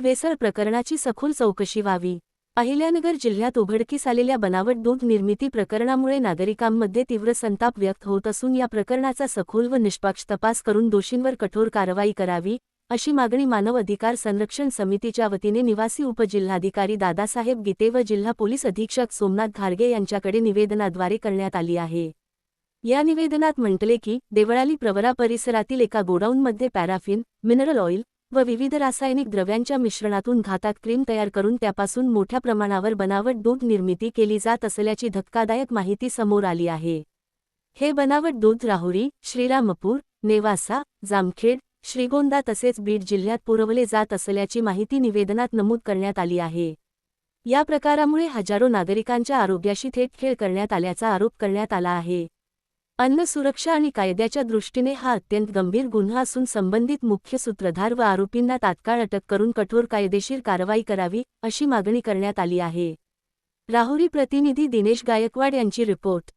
भेसळ प्रकरणाची सखोल चौकशी व्हावी। अहिल्यानगर जिल्ह्यात उघडकीस आलेल्या बनावट दूध निर्मिती प्रकरणामुळे नागरिकांमध्ये तीव्र संताप व्यक्त होत असून या प्रकरणाचा सखोल व निष्पक्ष तपास करून दोषींवर कठोर कारवाई करावी, अशी मागणी मानव अधिकार संरक्षण समितीच्या वतीने निवासी उपजिल्हाधिकारी दादासाहेब गीते व जिल्हा पोलीस अधीक्षक सोमनाथ घारगे यांच्याकडे निवेदनाद्वारे करण्यात आली आहे। या निवेदनात म्हटले की, देवळाली प्रवरा परिसरातील एका गोडाऊनमध्ये पॅराफिन, मिनरल ऑइल व विविध रासायनिक द्रव्यांच्या मिश्रणातून घातक क्रीम तयार करून त्यापासून मोठ्या प्रमाणावर बनावट दूध निर्मिती केली जात असल्याची धक्कादायक माहिती समोर आली आहे। हे बनावट दूध राहुरी, श्रीरामपूर, नेवासा, जामखेड, श्रीगोंदा तसेच बीड जिल्ह्यात पुरवले जात असल्याची माहिती निवेदनात नमूद करण्यात आली आहे। या प्रकारामुळे हजारो नागरिकांच्या आरोग्याशी थेट खेळ करण्यात आल्याचा आरोप करण्यात आला आहे। अन्न सुरक्षा आणि कायद्याच्या दृष्टीने हा अत्यंत गंभीर गुन्हा असून संबंधित मुख्य सूत्रधार व आरोपींना तात्काळ अटक करून कठोर कायदेशीर कारवाई करावी, अशी मागणी करण्यात आली आहे। राहुरी प्रतिनिधी दिनेश गायकवाड यांची रिपोर्ट।